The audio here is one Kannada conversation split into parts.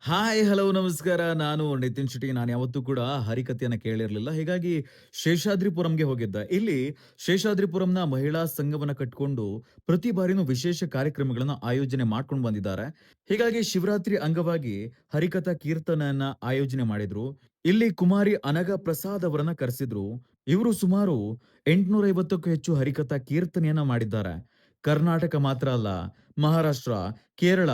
ಹಾಯ್, ಹಲೋ, ನಮಸ್ಕಾರ. ನಾನು ನಿತಿನ್ ಶೆಟ್ಟಿ. ನಾನು ಯಾವತ್ತೂ ಕೂಡ ಹರಿಕಥೆಯನ್ನ ಕೇಳಿರ್ಲಿಲ್ಲ. ಹೀಗಾಗಿ ಶೇಷಾದ್ರಿಪುರಂಗೆ ಹೋಗಿದ್ದೆ. ಇಲ್ಲಿ ಶೇಷಾದ್ರಿಪುರಂನ ಮಹಿಳಾ ಸಂಘವನ್ನ ಕಟ್ಕೊಂಡು ಪ್ರತಿ ಬಾರಿನೂ ವಿಶೇಷ ಕಾರ್ಯಕ್ರಮಗಳನ್ನ ಆಯೋಜನೆ ಮಾಡ್ಕೊಂಡು ಬಂದಿದ್ದಾರೆ. ಹೀಗಾಗಿ ಶಿವರಾತ್ರಿ ಅಂಗವಾಗಿ ಹರಿಕಥಾ ಕೀರ್ತನೆಯನ್ನ ಆಯೋಜನೆ ಮಾಡಿದ್ರು. ಇಲ್ಲಿ ಕುಮಾರಿ ಅನಘಾ ಪ್ರಸಾದ್ ಅವರನ್ನ ಕರೆಸಿದ್ರು. ಇವರು ಸುಮಾರು 850ಕ್ಕೂ ಹೆಚ್ಚು ಹರಿಕಥಾ ಕೀರ್ತನೆಯನ್ನ ಮಾಡಿದ್ದಾರೆ. ಕರ್ನಾಟಕ ಮಾತ್ರ ಅಲ್ಲ, ಮಹಾರಾಷ್ಟ್ರ, ಕೇರಳ,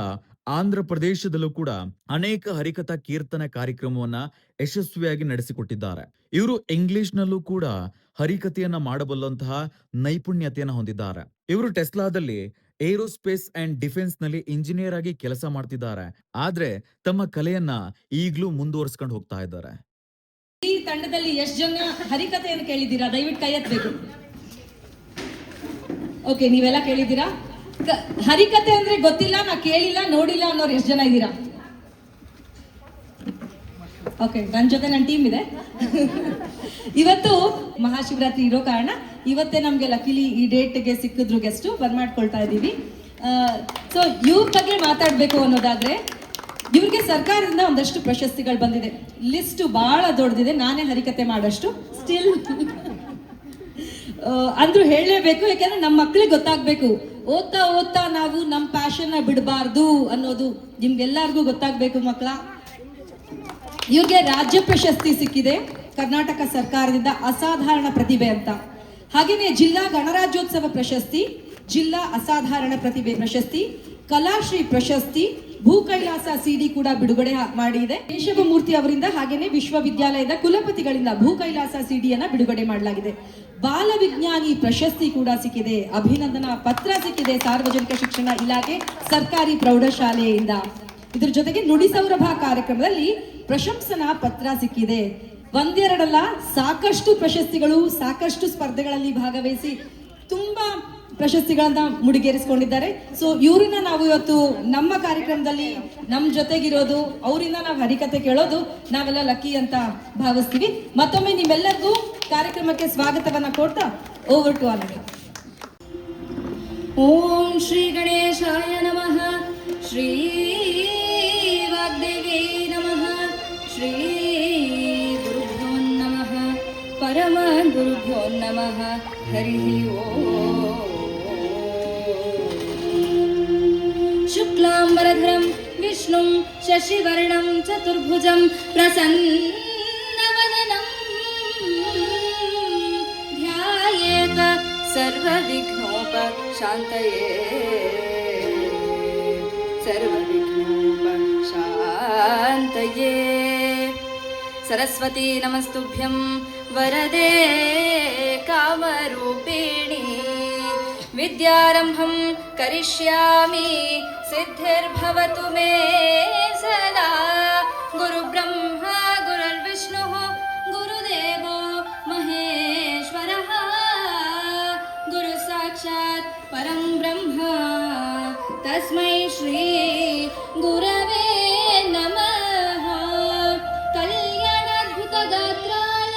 ಆಂಧ್ರ ಪ್ರದೇಶದಲ್ಲೂ ಕೂಡ ಅನೇಕ ಹರಿಕಥಾ ಕೀರ್ತನೆ ಕಾರ್ಯಕ್ರಮವನ್ನ ಯಶಸ್ವಿಯಾಗಿ ನಡೆಸಿಕೊಟ್ಟಿದ್ದಾರೆ. ಇವರು ಇಂಗ್ಲಿಷ್‌ನಲ್ಲೂ ಕೂಡ ಹರಿಕಥೆಯನ್ನ ಮಾಡಬಲ್ಲಂತಹ ನೈಪುಣ್ಯತೆಯನ್ನ ಹೊಂದಿದ್ದಾರೆ. ಇವರು ಟೆಸ್ಲಾದಲ್ಲಿ ಏರೋಸ್ಪೇಸ್ ಅಂಡ್ ಡಿಫೆನ್ಸ್‌ನಲ್ಲಿ ಇಂಜಿನಿಯರ್ ಆಗಿ ಕೆಲಸ ಮಾಡ್ತಿದ್ದಾರೆ. ಆದ್ರೆ ತಮ್ಮ ಕಲೆಯನ್ನ ಈಗ್ಲೂ ಮುಂದುವರಿಸ್ಕೊಂಡು ಹೋಗ್ತಾ ಇದ್ದಾರೆ. ಈ ತಂಡದಲ್ಲಿ ಎಷ್ಟು ಜನ ಹರಿಕಥೆಯನ್ನು ಕೇಳಿದ್ದೀರಾ? ದಯವಿಟ್ಟು ಕೈ ಎತ್ತಬೇಕು. ಓಕೆ, ನೀವೆಲ್ಲ ಕೇಳಿದ್ದೀರಾ? ಹರಿಕಥೆ ಅಂದ್ರೆ ಗೊತ್ತಿಲ್ಲ, ನಾ ಕೇಳಿಲ್ಲ, ನೋಡಿಲ್ಲ ಅನ್ನೋರು ಎಷ್ಟು ಜನ ಇದ್ದೀರಾ? ಓಕೆ, ನನ್ನ ಜೊತೆ ನನ್ನ ಟೀಮ್ ಇದೆ. ಇವತ್ತು ಮಹಾಶಿವರಾತ್ರಿ ಇರೋ ಕಾರಣ ಇವತ್ತೇ ನಮ್ಗೆ ಲಕಿಲಿ ಈ ಡೇಟ್ಗೆ ಸಿಕ್ಕಿದ್ರು ಗೆಸ್ಟ್ ಬರ್ಮಾಡ್ಕೊಳ್ತಾ ಇದ್ದೀವಿ. ಸೊ ಇವ್ರ ಬಗ್ಗೆ ಮಾತಾಡ್ಬೇಕು ಅನ್ನೋದಾದ್ರೆ, ಇವ್ರಿಗೆ ಸರ್ಕಾರದಿಂದ ಒಂದಷ್ಟು ಪ್ರಶಸ್ತಿಗಳು ಬಂದಿದೆ. ಲಿಸ್ಟ್ ಬಹಳ ದೊಡ್ಡದಿದೆ, ನಾನೇ ಹರಿಕಥೆ ಮಾಡೋಷ್ಟು. ಸ್ಟಿಲ್ ಅಂದ್ರೂ ಹೇಳಲೇಬೇಕು, ಯಾಕಂದ್ರೆ ನಮ್ಮ ಮಕ್ಳಿಗೆ ಗೊತ್ತಾಗ್ಬೇಕು. ಓದ್ತಾ ಓದ್ತಾ ನಾವು ನಮ್ಮ ಪ್ಯಾಷನ್ ಬಿಡಬಾರ್ದು ಅನ್ನೋದು ನಿಮ್ಗೆಲ್ಲರಿಗೂ ಗೊತ್ತಾಗ್ಬೇಕು ಮಕ್ಕಳ. ಇವ್ರಿಗೆ ರಾಜ್ಯ ಪ್ರಶಸ್ತಿ ಸಿಕ್ಕಿದೆ ಕರ್ನಾಟಕ ಸರ್ಕಾರದಿಂದ, ಅಸಾಧಾರಣ ಪ್ರತಿಭೆ ಅಂತ. ಹಾಗೇನೆ ಜಿಲ್ಲಾ ಗಣರಾಜ್ಯೋತ್ಸವ ಪ್ರಶಸ್ತಿ, ಜಿಲ್ಲಾ ಅಸಾಧಾರಣ ಪ್ರತಿಭೆ ಪ್ರಶಸ್ತಿ, ಕಲಾಶ್ರೀ ಪ್ರಶಸ್ತಿ, ಭೂ ಕೈಲಾಸ ಸಿಡಿ ಕೂಡ ಬಿಡುಗಡೆ ಮಾಡಿದೆ ಕೇಶವಮೂರ್ತಿ ಅವರಿಂದ. ಹಾಗೇನೆ ವಿಶ್ವವಿದ್ಯಾಲಯದ ಕುಲಪತಿಗಳಿಂದ ಭೂ ಕೈಲಾಸ ಸಿಡಿಯನ್ನ ಬಿಡುಗಡೆ ಮಾಡಲಾಗಿದೆ. ಬಾಲ ವಿಜ್ಞಾನಿ ಪ್ರಶಸ್ತಿ ಕೂಡ ಸಿಕ್ಕಿದೆ, ಅಭಿನಂದನಾ ಪತ್ರ ಸಿಕ್ಕಿದೆ ಸಾರ್ವಜನಿಕ ಶಿಕ್ಷಣ ಇಲಾಖೆ ಸರ್ಕಾರಿ ಪ್ರೌಢಶಾಲೆಯಿಂದ. ಇದ್ರ ಜೊತೆಗೆ ನುಡಿ ಸೌರಭ ಕಾರ್ಯಕ್ರಮದಲ್ಲಿ ಪ್ರಶಂಸನಾ ಪತ್ರ ಸಿಕ್ಕಿದೆ. ಒಂದೆರಡಲ್ಲ, ಸಾಕಷ್ಟು ಪ್ರಶಸ್ತಿಗಳು, ಸಾಕಷ್ಟು ಸ್ಪರ್ಧೆಗಳಲ್ಲಿ ಭಾಗವಹಿಸಿ ತುಂಬಾ ಪ್ರಶಸ್ತಿಗಳನ್ನ ಮುಡಿಗೇರಿಸಿಕೊಂಡಿದ್ದಾರೆ. ಸೊ ಇವ್ರನ್ನ ನಾವು ಇವತ್ತು ನಮ್ಮ ಕಾರ್ಯಕ್ರಮದಲ್ಲಿ ನಮ್ಮ ಜೊತೆಗಿರೋದು, ಅವರಿಂದ ನಾವು ಹರಿಕಥೆ ಕೇಳೋದು ನಾವೆಲ್ಲ ಲಕ್ಕಿ ಅಂತ ಭಾವಿಸ್ತೀವಿ. ಮತ್ತೊಮ್ಮೆ ನಿಮ್ಮೆಲ್ಲರಿಗೂ ಕಾರ್ಯಕ್ರಮಕ್ಕೆ ಸ್ವಾಗತವನ್ನ ಕೊಡ್ತಾ ಓವರ್ ಟು ಅನಘ. ಓಂ ಶ್ರೀ ಗಣೇಶಾಯ ನಮಃ, ಶ್ರೀ ವಾಗ್ದೇವಿ ನಮಃ, ಶ್ರೀ ಗುರುಭ್ಯೋ ನಮಃ, ಪರಮ ಗುರುಭ್ಯೋ ನಮಃ. ಹರಿ ಓಂ. ಶುಕ್ಲಾಂಬರಧರಂ ವಿಷ್ಣುಂ ಶಶಿವರ್ಣಂ ಚತುರ್ಭುಜಂ ಪ್ರಸನ್ನವದನಂ ಧ್ಯಾಯೇತ ಸರ್ವವಿಘ್ನೋಪಶಾಂತಯೇ, ಸರ್ವವಿಘ್ನೋಪಶಾಂತಯೇ. ಸರಸ್ವತಿ ನಮಸ್ತುಭ್ಯಂ ವರದೆ ಕಾಮರೂಪಿಣಿ, ವಿದ್ಯಾರಂಭಂ ಕರಿಷ್ಯಾಮಿ ಸಿದ್ಧಿರ್ಭವತು ಮೇ ಸದಾ. ಗುರುಬ್ರಹ್ಮ ಗುರುರ್ವಿಷ್ಣುಃ ಗುರುದೇವೋ ಮಹೇಶ್ವರಃ, ಗುರು ಸಾಕ್ಷಾತ್ ಪರಂ ಬ್ರಹ್ಮ ತಸ್ಮೈ ಶ್ರೀ ಗುರವೇ ನಮಃ. ಕಲ್ಯಾಣಾದ್ಭುತ ಗಾತ್ರಾಯ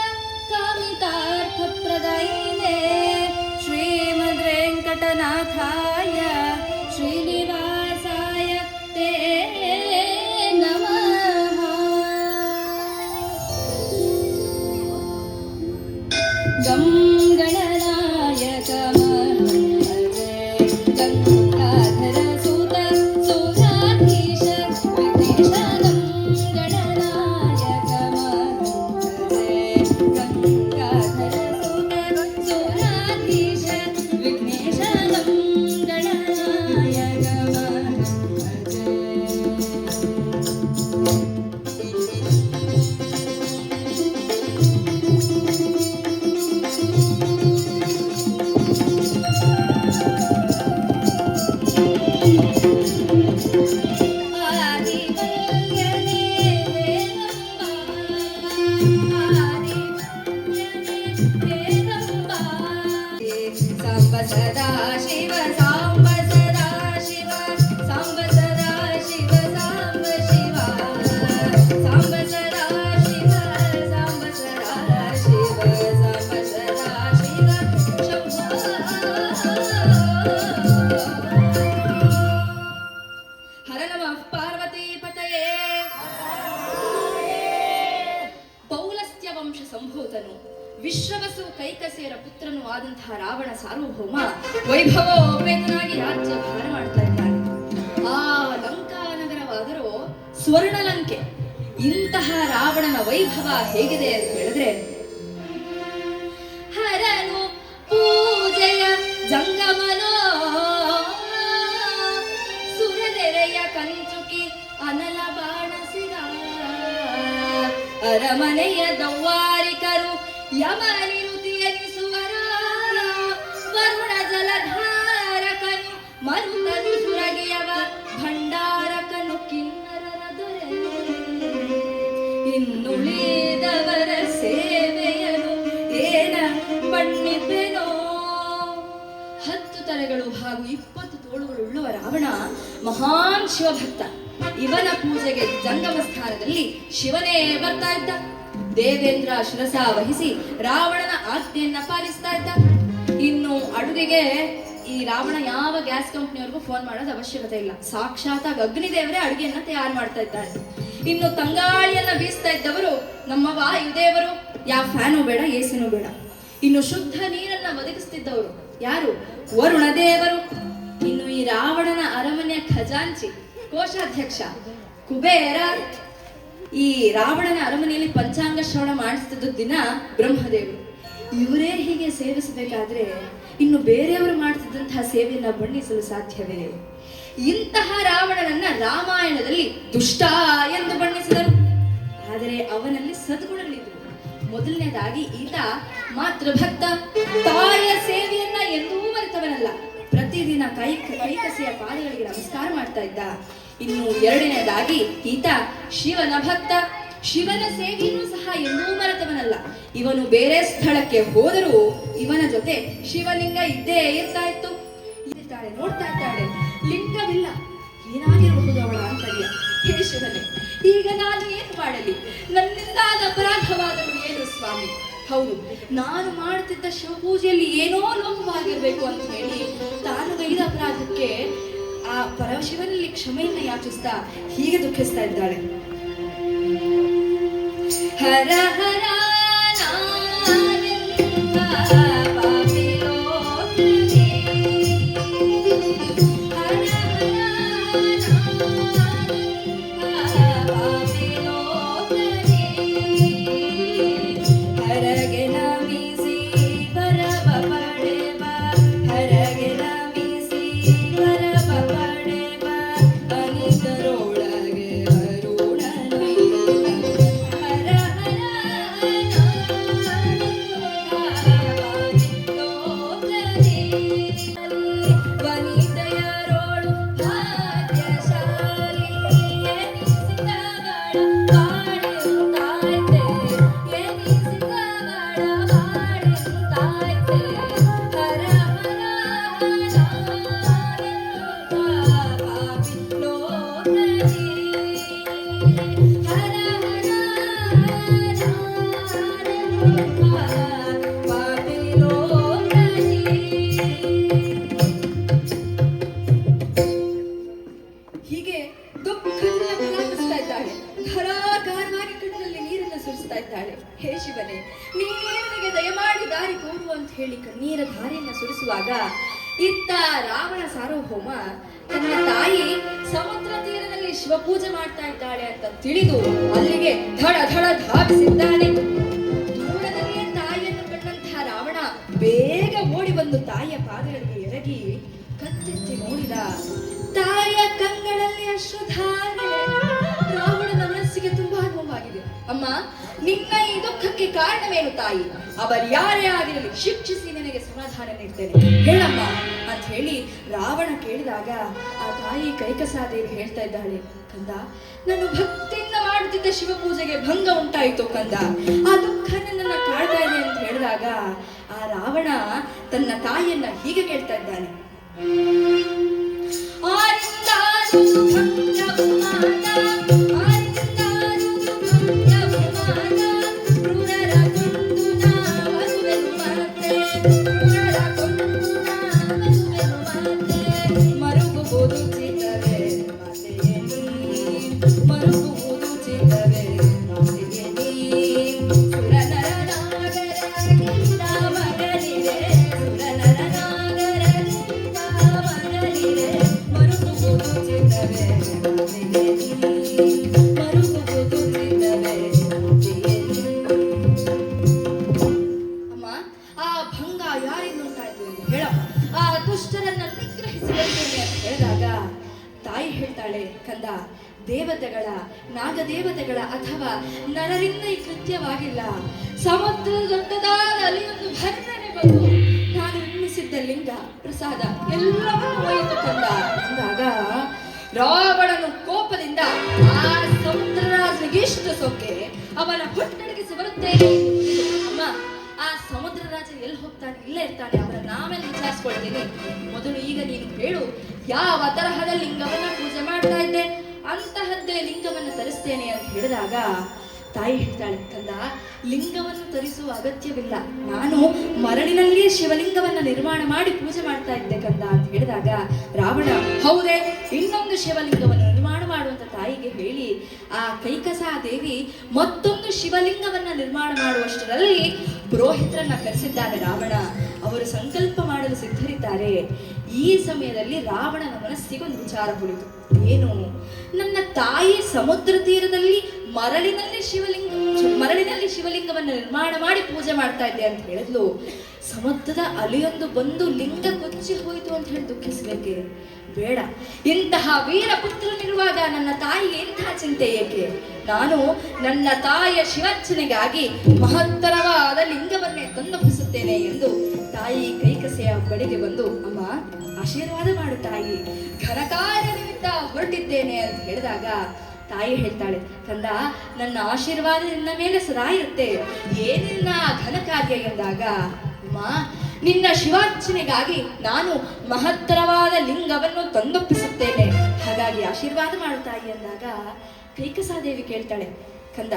ಕಾಮಿತಾರ್ಥಪ್ರದಾಯಿನೇ ಶ್ರೀಮದ್ ವೆಂಕಟನಾಥಾಯ ಶ್ರೀನಿವಾಸಾಯ ತೇ ನಮಃ. ಗಂ ಗಣನಾಯಕ ಮಹೇ ಗಂಗಾಧರ ಸುತ ಸುರಾಧೀಶ ವಿಘ್ನೇಶ. ಗಂ ಗಣನಾಯಕ ಮಹೇ ಗಂಗಾಧರ ಸುತ ಸುರಾಧೀಶ ವಿಘ್ನೇಶ. ಗಂ ಗಣನಾಯಕ ಮಹೇ. ಸಾಂಬ ಸದಾ ಶಿವ ಸಾಂಬ ಸದಾ ಶಿವ, ಸಾಂಬ ಸದಾ ಶಿವ ಸಾಂಬ ಸೋದನು ವಿಶ್ರವಸು ಕೈಕಸೆಯರ ಪುತ್ರನೂ ಆದಂತಹ ರಾವಣ ಸಾರ್ವಭೌಮ ವೈಭವೋಪೇತನಾಗಿ ರಾಜ್ಯ ಭಾರ ಮಾಡ್ತಾ ಇದ್ದಾನೆ. ಆ ಲಂಕಾ ನಗರವಾದರೂ ಸ್ವರ್ಣ ಲಂಕೆ. ಇಂತಹ ರಾವಣನ ವೈಭವ ಹೇಗಿದೆ ಅಂತ ಹೇಳಿದ್ರೆ, ಹರನು ಪೂಜೆಯ ಜಂಗಮನೋ ಸುರದೆರೆಯ ಕಂಚುಕಿ ಅನಲ ಬಾಣಸಿಗ ಅರಮನೆಯ ದೌವಾರಿಕರು ಯಮನಿರುತಿ ಎನಿಸುವರ ವರುಣ ಜಲಧಾರಕನು ಮರುತನು ಸುರಗಿಯವ ಭಂಡಾರಕನು ಕಿನ್ನರರ ದೊರೆ ಇನ್ನುಳಿದವರ ಸೇವೆಯನು ಏನ ಬಣ್ಣಿಪೆನೋ. 10 ತಲೆಗಳು ಹಾಗೂ 20 ತೋಳುಗಳುಳ್ಳುವ ರಾವಣ ಮಹಾನ್ ಶಿವಭಕ್ತ. ಇವನ ಪೂಜೆಗೆ ಜಂಗಮ ಸ್ಥಾನದಲ್ಲಿ ಶಿವನೇ ಬರ್ತಾ ಇದ್ದ. ದೇವೇಂದ್ರ ಶಿರಸ ವಹಿಸಿ ರಾವಣನ ಆಜ್ಞೆಯನ್ನ ಪಾಲಿಸ್ತಾ ಇದ್ದ. ಇನ್ನು ಅಡುಗೆಗೆ ಈ ರಾವಣ ಯಾವ ಗ್ಯಾಸ್ ಕಂಪನಿಯವ್ರಿಗೂ ಫೋನ್ ಮಾಡೋದು ಅವಶ್ಯಕತೆ ಇಲ್ಲ. ಸಾಕ್ಷಾತ್ ಅಗ್ನಿದೇವರೇ ಅಡುಗೆಯನ್ನ ತಯಾರು ಮಾಡ್ತಾ ಇದ್ದಾರೆ. ಇನ್ನು ತಂಗಾಳಿಯನ್ನ ಬೀಸ್ತಾ ಇದ್ದವರು ನಮ್ಮ ವಾಯುದೇವರು. ಯಾವ ಫ್ಯಾನು ಬೇಡ, ಎಸಿನೂ ಬೇಡ. ಇನ್ನು ಶುದ್ಧ ನೀರನ್ನ ಒದಗಿಸ್ತಿದ್ದವರು ಯಾರು? ವರುಣ ದೇವರು. ಇನ್ನು ಈ ರಾವಣನ ಅರಮನೆಯ ಖಜಾಂಚಿ ಕೋಶಾಧ್ಯಕ್ಷ ಕುಬೇರ. ಈ ರಾವಣನ ಅರಮನೆಯಲ್ಲಿ ಪಂಚಾಂಗ ಶ್ರವಣ ಮಾಡಿಸ್ತಿದ್ದ ದಿನ ಬ್ರಹ್ಮದೇವರು. ಇವರೇ ಹೀಗೆ ಸೇವಿಸಬೇಕಾದ್ರೆ ಇನ್ನು ಬೇರೆಯವರು ಮಾಡ್ತಿದ್ದಂತಹ ಸೇವೆಯನ್ನ ಬಣ್ಣಿಸಲು ಸಾಧ್ಯವೇ? ಇಂತಹ ರಾವಣನನ್ನ ರಾಮಾಯಣದಲ್ಲಿ ದುಷ್ಟ ಎಂದು ಬಣ್ಣಿಸಿದರು. ಆದರೆ ಅವನಲ್ಲಿ ಸದ್ಗುಣಗಳಿದ್ದವು. ಮೊದಲನೇದಾಗಿ ಈತ ಮಾತೃಭಕ್ತ. ತಾಯಿಯ ಸೇವೆಯನ್ನ ಎಂದೂ ಮರೆತವನಲ್ಲ. ಪ್ರತಿದಿನ ಕೈಕಸೆಯ ಪಾದಗಳಿಗೆ ನಮಸ್ಕಾರ ಮಾಡ್ತಾ ಇದ್ದ. ಇನ್ನು ಎರಡನೇದಾಗಿ ಈತ ಶಿವನ ಭಕ್ತ. ಶಿವನ ಸೇವೆಯನ್ನು ಸಹ ಎಂದೂ ಮರೆತವನಲ್ಲ. ಇವನು ಬೇರೆ ಸ್ಥಳಕ್ಕೆ ಹೋದರೂ ಇವನ ಜೊತೆ ಶಿವಲಿಂಗ ಇದ್ದೇ ಇರ್ತಾ ಇತ್ತು. ನೋಡ್ತಾ ಇದ್ದಾಳೆ, ಲಿಂಗವಿಲ್ಲ. ಏನಾಗಿರಬಹುದು ಅವಳ ಆಂತರ್ಯ? ಹೇ ಶಿವನೇ, ಈಗ ನಾನು ಏನು ಮಾಡಲಿ? ನನ್ನಿಂದಾದ ಅಪರಾಧವಾದರೂ ಏನು ಸ್ವಾಮಿ? ಹೌದು, ನಾನು ಮಾಡುತ್ತಿದ್ದ ಶಿವಪೂಜೆಯಲ್ಲಿ ಏನೋ ಲೋಪವಾಗಿರ್ಬೇಕು ಅಂತ ಹೇಳಿ ತಾನು ಗೈದ ಅಪರಾಧಕ್ಕೆ ಆ ಪರಶಿವನಲ್ಲಿ ಕ್ಷಮೆಯನ್ನ ಯಾಚಿಸ್ತಾ ಹೀಗೆ ದುಃಖಿಸ್ತಾ ಇದ್ದಾಳೆ. ಹರ ಹರ ಹೀಗೆ ದುಃಖದಿಂದ ಪ್ರಲಾಪಿಸ್ತಾ ಇದ್ದಾಳೆ. ಧಾರಾಕಾರವಾಗಿ ಕಣ್ಣಲ್ಲಿ ನೀರನ್ನು ಸುರಿಸ್ತಾ ಇದ್ದಾಳೆ. ಹೇ ಶಿವನೇ, ನೀನೇ ನನಗೆ ದಯಮಾಡಿ ದಾರಿ ತೋರು ಅಂತ ಹೇಳಿ ಕಣ್ಣೀರ ಧಾರೆಯನ್ನ ಸುರಿಸುವಾಗ ಇತ್ತ ರಾವಣ ಸಾರ್ವಭೌಮ ತನ್ನ ತಾಯಿ ಸಮುದ್ರ ತೀರದಲ್ಲಿ ಶಿವಪೂಜೆ ಮಾಡ್ತಾ ಇದ್ದಾಳೆ ಅಂತ ತಿಳಿದು ಅಲ್ಲಿಗೆ ಧಡ ಧಡ ಧಾವಿಸಿದ್ದಾನೆ. ದೂರದಲ್ಲಿಯೇ ತಾಯಿಯನ್ನು ಕಂಡಂತಹ ರಾವಣ ಬೇಗ ಓಡಿ ಬಂದು ತಾಯಿಯ ಪಾದಗಳಿಗೆ ಎರಗಿ ಕಚ್ಚೆಚ್ಚಿ ನೋಡಿದ. ತಾಯಿಯ ಕಂಗಳಲ್ಲಿ ಅಶ್ರುಧಾರೆ. ರಾವಣನ ಮನಸ್ಸಿಗೆ ತುಂಬಾ ನೋವಾಗಿದೆ. ಅಮ್ಮ, ನಿನ್ನ ಈ ದುಃಖಕ್ಕೆ ಕಾರಣವೇನು ತಾಯಿ? ಅವರು ಯಾರೇ ಆಗಿರಲಿ ಶಿಕ್ಷಿಸಿ ನಿನಗೆ ಸಮಾಧಾನ ನೀಡ್ತೇನೆ, ಹೇಳಮ್ಮ ಅಂತ ಹೇಳಿ ರಾವಣ ಕೇಳಿದಾಗ ಆ ತಾಯಿ ಕೈಕಸಾದೇವಿ ಹೇಳ್ತಾ ಇದ್ದಾಳೆ, ಕಂದ, ನಾನು ಭಕ್ತಿಯಿಂದ ಮಾಡುತ್ತಿದ್ದ ಶಿವಪೂಜೆಗೆ ಭಂಗ ಉಂಟಾಯಿತು ಕಂದ. ಆ ದುಃಖ ನನ್ನನ್ನ ಕಾಡ್ತಾ ಇದೆ ಅಂತ ಹೇಳಿದಾಗ ಆ ರಾವಣ ತನ್ನ ತಾಯಿಯನ್ನ ಹೀಗೆ ಕೇಳ್ತಾ ಇದ್ದಾನೆ. ಮರುಗುವುದು ಚಿತ್ತವೇ ಮಾತೆಗೆ ನೀ ಸುರನರನಾಗ ನಾಗದೇವತೆಗಳ ಅಥವಾ ನರರಿಂದ ಈ ಕೃತ್ಯವಾಗಿಲ್ಲ. ಸಮುದ್ರ ದೊಡ್ಡದಾದ ಅಲೆಯೊಂದು ಭರ್ಜನೆ ಬಂದು ನಾನು ನಿರ್ಮಿಸಿದ್ದ ಲಿಂಗ ಪ್ರಸಾದ ಎಲ್ಲವನ್ನೂ ಹೋಯಿತು ಕಂದ ಅಂದಾಗ ರಾವಣನು ಕೋಪದಿಂದ ಆ ಸಮುದ್ರರಾಜನಿಗೆ ಇಷ್ಟು ಸೊಕ್ಕೆ ಅವನ ಹೊಟ್ಟೆಡಗಿಸಿ ಬರುತ್ತೇನೆ. ಅಮ್ಮ, ಆ ಸಮುದ್ರ ರಾಜ ಎಲ್ಲಿ ಹೋಗ್ತಾನೆ? ಇಲ್ಲೇ ಇರ್ತಾನೆ. ಅವರನ್ನ ನಾವೆಲ್ಲ ವಿಚಾರಿಸ್ಕೊಳ್ತೀನಿ. ಮೊದಲು ಈಗ ನೀನು ಹೇಳು, ಯಾವ ತರಹದ ಲಿಂಗವನ್ನ ಪೂಜೆ ಮಾಡ್ತಾ ಇದ್ದೆ? ಅಂತಹದ್ದೇ ಲಿಂಗವನ್ನು ತರಿಸ್ತೇನೆ ಅಂತ ಹೇಳಿದಾಗ ತಾಯಿ ಹೇಳ್ತಾಳೆ, ಕಂದ, ಲಿಂಗವನ್ನು ತರಿಸುವ ಅಗತ್ಯವಿಲ್ಲ. ನಾನು ಮರಳಿನಲ್ಲಿಯೇ ಶಿವಲಿಂಗವನ್ನ ನಿರ್ಮಾಣ ಮಾಡಿ ಪೂಜೆ ಮಾಡ್ತಾ ಇದ್ದೆ ಕಂದ ಅಂತ ಹೇಳಿದಾಗ ರಾವಣ, ಹೌದೇ, ಇನ್ನೊಂದು ಶಿವಲಿಂಗವನ್ನು ನಿರ್ಮಾಣ ಮಾಡುವಂತ ತಾಯಿಗೆ ಹೇಳಿ ಆ ಕೈಕಸಾ ದೇವಿ ಮತ್ತೊಂದು ಶಿವಲಿಂಗವನ್ನ ನಿರ್ಮಾಣ ಮಾಡುವಷ್ಟರಲ್ಲಿ ಪುರೋಹಿತರನ್ನ ಕರೆಸಿದ್ದಾನೆ ರಾವಣ. ಅವರು ಸಂಕಲ್ಪ ಮಾಡಲು ಸಿದ್ಧರಿದ್ದಾರೆ. ಈ ಸಮಯದಲ್ಲಿ ರಾವಣನ ಮನಸ್ಸಿಗೊಂದು ವಿಚಾರ ಹೊಳಿತು. ಏನು? ನನ್ನ ತಾಯಿ ಸಮುದ್ರ ತೀರದಲ್ಲಿ ಮರಳಿನಲ್ಲಿ ಶಿವಲಿಂಗವನ್ನು ನಿರ್ಮಾಣ ಮಾಡಿ ಪೂಜೆ ಮಾಡ್ತಾ ಇದ್ದೆ ಅಂತ ಹೇಳಿದ್ಲು. ಸಮುದ್ರದ ಅಲೆಯೊಂದು ಬಂದು ಲಿಂಗ ಕೊಚ್ಚಿ ಹೋಯಿತು ಅಂತ ಹೇಳಿ ದುಃಖಿಸ್ಬೇಕೆ? ಬೇಡ. ಇಂತಹ ವೀರ ಪುತ್ರನಿರುವಾಗ ನನ್ನ ತಾಯಿಗೆ ಇಂತಹ ಚಿಂತೆ ಏಕೆ? ನಾನು ನನ್ನ ತಾಯಿಯ ಶಿವಾರ್ಚನೆಗಾಗಿ ಮಹತ್ತರವಾದ ಲಿಂಗವನ್ನೇ ತಂದೊಪ್ಪಿಸುತ್ತೇನೆ ಎಂದು ತಾಯಿ ಕೈಕಸೆಯ ಬಳಿಗೆ ಬಂದು, ಅಮ್ಮ, ಆಶೀರ್ವಾದ ಮಾಡು ತಾಯಿ, ಘನಕಾರ್ಯ ನಿಮಿತ್ತ ಹೊರಟಿದ್ದೇನೆ ಅಂತ ಹೇಳಿದಾಗ ತಾಯಿ ಹೇಳ್ತಾಳೆ, ಕಂದ, ನನ್ನ ಆಶೀರ್ವಾದ ನಿನ್ನ ಮೇಲೆ ಸದಾ ಇರುತ್ತೆ. ಏನಿನ್ನ ಘನ ಕಾರ್ಯ ಎಂದಾಗ, ಅಮ್ಮ, ನಿನ್ನ ಶಿವಾರ್ಚನೆಗಾಗಿ ನಾನು ಮಹತ್ತರವಾದ ಲಿಂಗವನ್ನು ತಂದೊಪ್ಪಿಸುತ್ತೇನೆ, ಹಾಗಾಗಿ ಆಶೀರ್ವಾದ ಮಾಡು ತಾಯಿ ಎಂದಾಗ ಕೈಕಸಾದೇವಿ ಕೇಳ್ತಾಳೆ, ಕಂದ,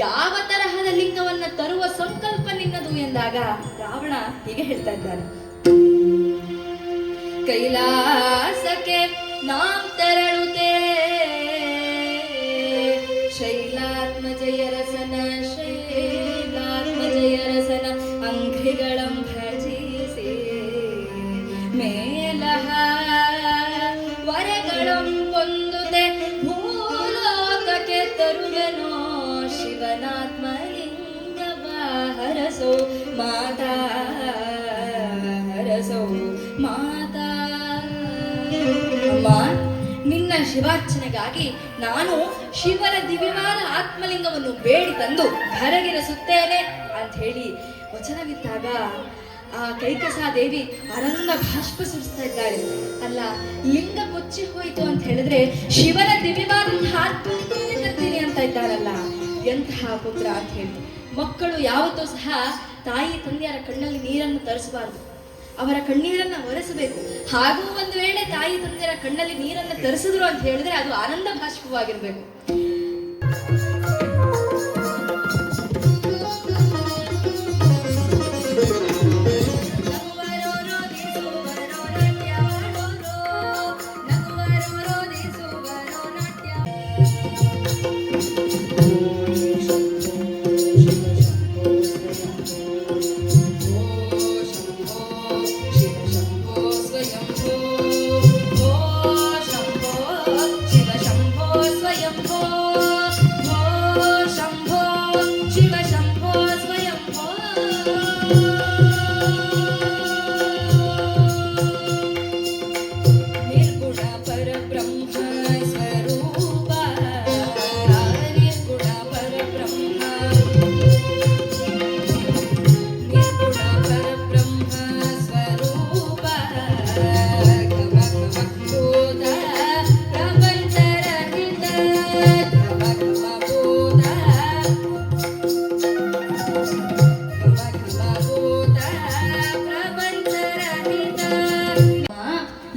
ಯಾವ ತರಹದ ಲಿಂಗವನ್ನ ತರುವ ಸಂಕಲ್ಪ ನಿನ್ನದು ಎಂದಾಗ ರಾವಣ ಹೀಗೆ ಹೇಳ್ತಾ ಇದ್ದಾನೆ, ಕೈಲಾಸಕ್ಕೆ ನಾಂ ತೆರಳುತ್ತೇ ಶೈಲಾತ್ಮಜಯ ರಸನ ಅಂಘ್ರಿಗಳಂ ಭಜಿಸಿ ಮೇಲಹ ವರಗಳಂ ಪೊಂದುತೆ ಭೂಲೋಕಕ್ಕೆ ತರುವೆನೋ ಶಿವನಾತ್ಮಲಿಂಗವ ಹರಸೋ ಮಾತಾ ಹರಸೋ ಮಾತಾ. ಅಮ್ಮ, ನಿನ್ನ ಶಿವಾರ್ಚನೆಗಾಗಿ ನಾನು ಶಿವನ ದಿವ್ಯವಾದ ಆತ್ಮಲಿಂಗವನ್ನು ಬೇಡಿ ತಂದು ಧರೆಗಿರಿಸುತ್ತೇನೆ ಅಂತ ಹೇಳಿ ವಚನವಿದ್ದಾಗ ಆ ಕೈಕಸಾ ದೇವಿ ಆನಂದ ಭಾಷ್ಪ ಸುರಿಸ್ತಾ ಇದ್ದಾಳೆ. ಅಲ್ಲ, ಲಿಂಗ ಕೊಚ್ಚಿ ಹೋಯಿತು ಅಂತ ಹೇಳಿದ್ರೆ ಶಿವನ ದಿವ್ಯವಾದಂತಹ ಆತ್ಮಲಿಂಗವನ್ನೇ ತರ್ತೀನಿ ಅಂತ ಇದ್ದಾಳಲ್ಲ, ಎಂತಹ ಪುತ್ರ ಅಂತ ಹೇಳಿ. ಮಕ್ಕಳು ಯಾವತ್ತೂ ಸಹ ತಾಯಿ ತಂದೆಯರ ಕಣ್ಣಲ್ಲಿ ನೀರನ್ನು ತರಿಸಬಾರದು, ಅವರ ಕಣ್ಣೀರನ್ನ ಒರೆಸಬೇಕು. ಹಾಗೂ ಒಂದು ವೇಳೆ ತಾಯಿ ತಂದೆಯರ ಕಣ್ಣಲ್ಲಿ ನೀರನ್ನು ತರಿಸಿದ್ರು ಅಂತ ಹೇಳಿದ್ರೆ ಅದು ಆನಂದ ಭಾಷ್ಪವಾಗಿರ್ಬೇಕು.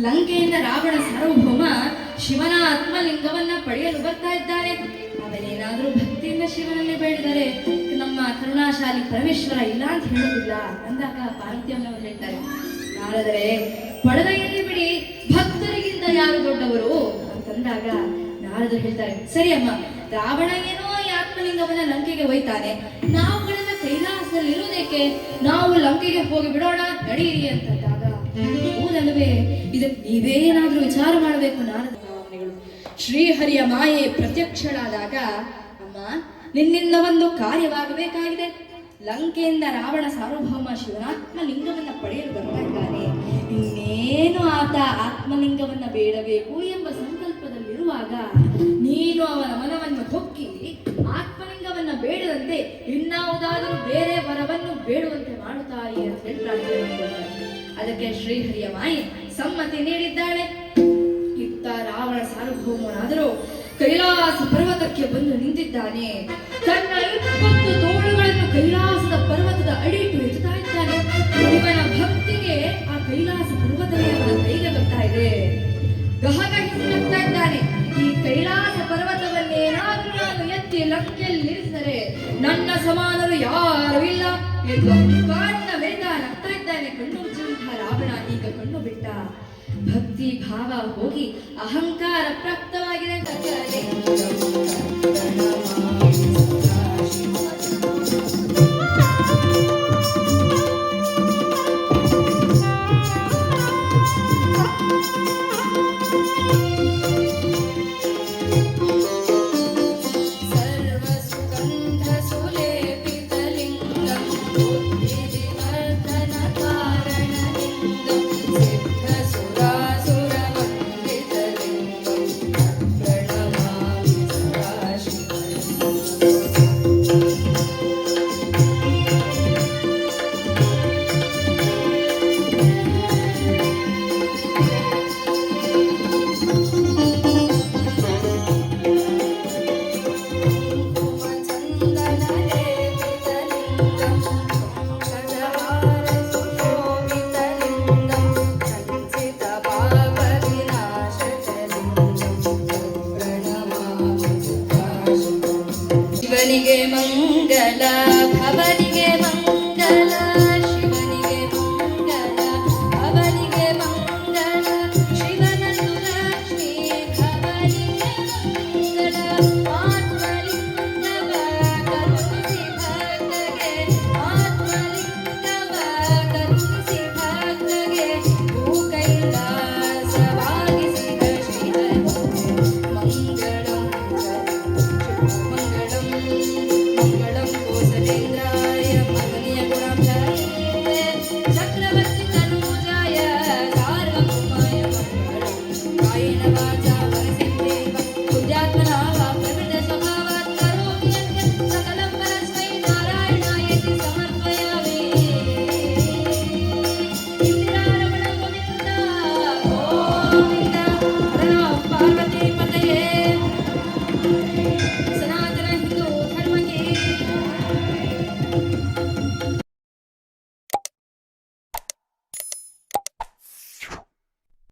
ಲಂಕೆಯಿಂದ ರಾವಣ ಸಾರ್ವಭೌಮ ಶಿವನ ಆತ್ಮಲಿಂಗವನ್ನ ಪಡೆಯಲು ಬರ್ತಾ ಇದ್ದಾನೆ. ಅವನೇನಾದ್ರೂ ಭಕ್ತಿಯಿಂದ ಶಿವನಲ್ಲಿ ಬೇಡಿದರೆ ನಮ್ಮ ಕರುಣಾಶಾಲಿ ಪರಮೇಶ್ವರ ಇಲ್ಲ ಅಂತ ಹೇಳೋದಿಲ್ಲ ಅಂದಾಗ ಪಾರ್ವತಿಯಮ್ಮನವರು ಹೇಳ್ತಾರೆ, ನಾರದರೆ ಪಡೆದೆಯಲ್ಲಿ ಬಿಡಿ, ಭಕ್ತರಿಗಿಂತ ಯಾರು ದೊಡ್ಡವರು ಅಂತಂದಾಗ ನಾರದರು ಹೇಳ್ತಾರೆ, ಸರಿ ಅಮ್ಮ, ರಾವಣ ಏನೋ ಈ ಆತ್ಮಲಿಂಗವನ್ನ ಲಂಕೆಗೆ ಒಯ್ತಾನೆ, ನಾವುಗಳನ್ನ ಕೈಲಾಸದಲ್ಲಿ ಇರುವುದಕ್ಕೆ, ನಾವು ಲಂಕೆಗೆ ಹೋಗಿ ಬಿಡೋಣ, ನಡೀರಿ ಅಂತಂದಾಗ, ಹೌದಲ್ವೇ, ಇದಕ್ಕೆ ನೀವೇನಾದ್ರೂ ವಿಚಾರ ಮಾಡಬೇಕು. ನಾರದ ಭಾವನೆಗಳು ಶ್ರೀಹರಿಯ ಮಾಯೆ ಪ್ರತ್ಯಕ್ಷಳಾದಾಗ, ಅಮ್ಮ, ನಿನ್ನಿಂದ ಒಂದು ಕಾರ್ಯವಾಗಬೇಕಾಗಿದೆ. ಲಂಕೆಯಿಂದ ರಾವಣ ಸಾರ್ವಭೌಮ ಶಿವನಾತ್ಮ ಲಿಂಗವನ್ನ ಪಡೆಯಲು ಬರ್ತಾ ಇದ್ದಾನೆ. ಇನ್ನೇನು ಆತ ಆತ್ಮಲಿಂಗವನ್ನ ಬೇಡಬೇಕು ಎಂಬ ಸಂಕಲ್ಪದಲ್ಲಿರುವ ಬರುವಾಗ ನೀನು ಅವನ ಮನವನ್ನು ಹೊಕ್ಕಿ ಆತ್ಮಲಿಂಗವನ್ನ ಬೇಡದಂತೆ ಇನ್ನಾವುದಾದರೂ ಬೇರೆ ವರವನ್ನು ಬೇಡುವಂತೆ ಮಾಡುತ್ತಾಯಿ ಅಂತ ಹೇಳಿ ಪ್ರಾರ್ಥನೆ ಮಾಡಿಕೊಳ್ತಾರೆ. ಅದಕ್ಕೆ ಶ್ರೀಹರಿಯ ಮಾಯಿ ಸಮ್ಮತಿ ನೀಡಿದ್ದಾಳೆ. ಇತ್ತ ರಾವಣ ಸಾರ್ವಭೌಮನಾದರೂ ಕೈಲಾಸ ಪರ್ವತಕ್ಕೆ ಬಂದು ನಿಂತಿದ್ದಾನೆ. ತನ್ನ 20 ತೋಳುಗಳನ್ನು ಕೈಲಾಸದ ಪರ್ವತದ ಅಡಿಟ್ಟು ಎತ್ತುತ್ತಾ ಇದ್ದಾನೆ. ಇವನ ಭಕ್ತಿಗೆ ಆ ಕೈಲಾಸ ಪರ್ವತವೇ ಅವನ ಕೈಗೆ ಬರ್ತಾ ಇದೆ. ಗಹಗಹಿಸಿ ನಗ್ತಾ ಇದ್ದಾನೆ. ಈ ಕೈಲಾಸ ಪರ್ವತವನ್ನೇನಾದ್ರೂ ನಾನು ಎತ್ತಿ ಲಂಕೆಯಲ್ಲಿ ನಿಲ್ಲಿಸಿದರೆ ನನ್ನ ಸಮಾನರು ಯಾರೂ ಇಲ್ಲ ಎಂದು ಕಾರಣ ವೇದ ನಗ್ತಾ ಇದ್ದಾನೆ. ಕಣ್ಣು ಮುಚ್ಚಿದಂತಹ ರಾವಣ ಈಗ ಕಣ್ಣು ಬಿಟ್ಟ. ಭಕ್ತಿ ಭಾವ ಹೋಗಿ ಅಹಂಕಾರ ಪ್ರಾಪ್ತವಾಗಿದೆ. ಶಿವನಿಗೆ ಮಂಗಲ ಭವ